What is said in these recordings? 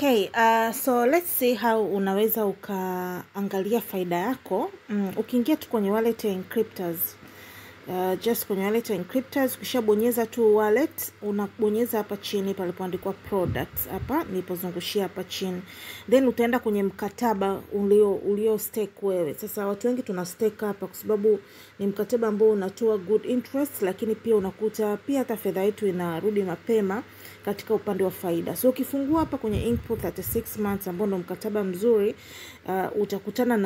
Okay, so let's see how unaweza ukaangalia faida yako. Ukiingia tu kwenye wallet ya Encryptors. Just kwenye wallet ya Encryptors, ukishabonyeza tu wallet, unabonyeza hapa chini palipoandikwa products. Hapa nilipozungushia hapa chini. Then utaenda kwenye mkataba ulio stake wewe. Sasa watu wengi tuna stake hapa kwa sababu ni mkataba ambao unatoa good interest, lakini pia unakuta pia hata fedha yetu inarudi mapema katika upande wa faida. So ukifungua hapa kwenye Input 36 months ambao ndo mkataba mzuri, utakutana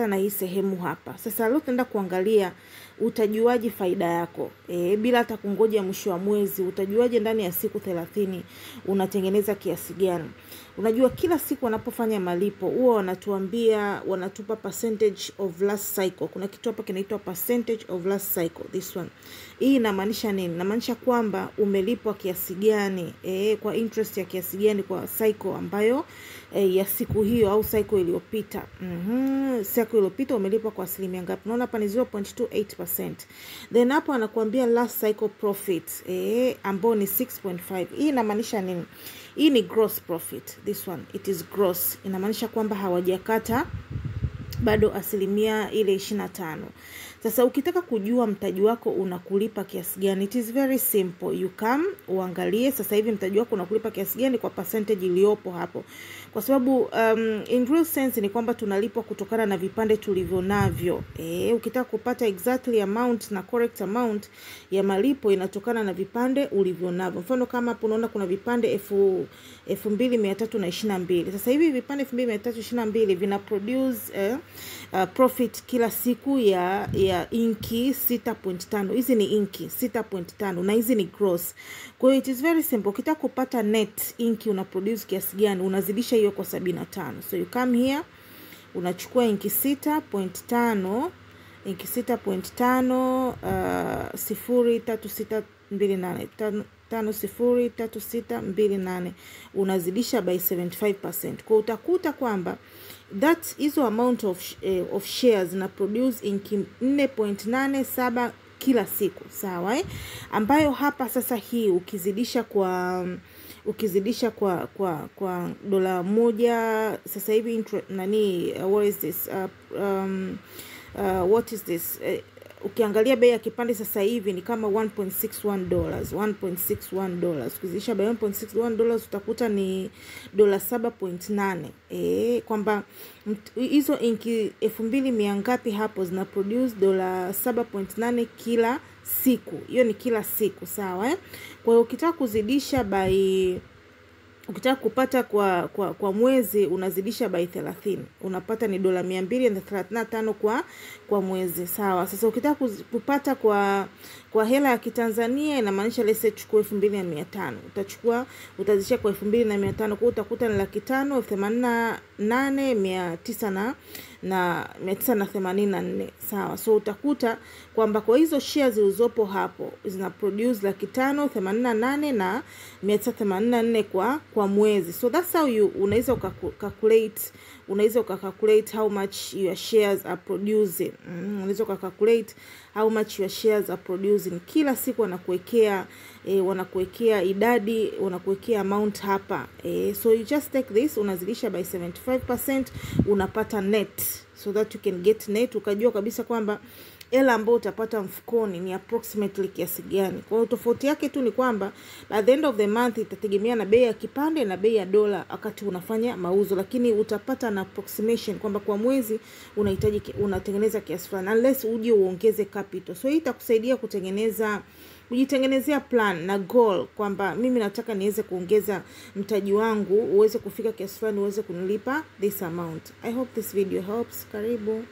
na hii sehemu hapa. Sasa leo tunaenda kuangalia utajuaje faida yako. Bila hata kungoja mwisho wa mwezi, utajuaje ndani ya siku 30 unatengeneza kiasi gani. Unajua kila siku wanapofanya malipo huwa wanatupa percentage of last cycle. Kuna kitu hapa kinaitwa percentage of last cycle, this one. Hii inamaanisha nini? Inamaanisha kwamba umelipwa kiasi gani, kwa interest ya kiasi gani kwa cycle ambayo ya siku hiyo au cycle iliyopita. Cycle iliyopita umelipwa kwa asilimia ngapi? Unaona hapa ni 0.28%. Then hapo anakuambia last cycle profit ambao ni 6.5. Hii inamaanisha nini? Hii ni gross profit. This one, it is gross. Inamaanisha kwamba hawajakata bado asilimia ile 25. Sasa ukitaka kujua mtaji wako unakulipa kiasi gani, it is very simple. You come uangalie sasa hivi mtaji wako unakulipa kiasi gani kwa percentage iliyopo hapo. Kwa sababu in real sense ni kwamba tunalipwa kutokana na vipande tulivyo navyo. Ukitaka kupata exactly amount na correct amount ya malipo inatokana na vipande ulivyo navyo. Mfano kama hapo unaona kuna vipande 2322. Sasa hivi vipande 2322 vina produce profit kila siku ya inki 6.5. Hizi ni inki 6.5 na hizi ni gross. Kwa hiyo it is very simple. Ukitaka kupata net inki una produce kiasi gani, unazidisha hiyo kwa 75. So you come here, unachukua inki 6.5, inki 6.5 03628 503628 unazidisha by 75%. Kwa utakuta kwamba that hizo amount of shares na produce inki 4.87 kila siku, sawa ambayo hapa sasa hii ukizidisha kwa dola moja sasa hivi what is this ukiangalia bei ya kipande sasa hivi ni kama $1.61. Ukizidisha by $1.61 utakuta ni dola 7.8. Kwamba hizo inki 2000 ngapi hapo zina produce dola 7.8 kila siku. Hiyo ni kila siku, sawa Kwa hiyo ukitaka kuzidisha ukitaka kupata kwa mwezi unazidisha by 30. Unapata ni dola 235 kwa mwezi, sawa. Sasa ukitaka kupata kwa hela ya Kitanzania inamaanisha let's say chukua 2500. Utazidisha kwa 2500 kwa utakuta ni 588,984, sawa. So utakuta kwamba kwa hizo shares zilizopo hapo zina produce 588,984 kwa mwezi. So that's how unaweza calculate how much your shares are producing. Unaweza calculate how much your shares are producing. Kila siku wanakuwekea idadi, wanakuwekea amount hapa. So you just take this, unazidisha by 75%, unapata net, so that you can get net, ukajua kabisa kwamba hela ambayo utapata mfukoni ni approximately kiasi gani. Kwa hiyo tofauti yake tu ni kwamba at the end of the month itategemea na bei ya kipande na bei ya dola wakati unafanya mauzo, lakini utapata na approximation kwamba kwa mwezi unatengeneza kiasi fulani unless uje uongeze capital. So hii itakusaidia kujitengenezea plan na goal kwamba mimi nataka niweze kuongeza mtaji wangu uweze kufika kiasi fulani uweze kunilipa this amount. I hope this video helps. Karibu.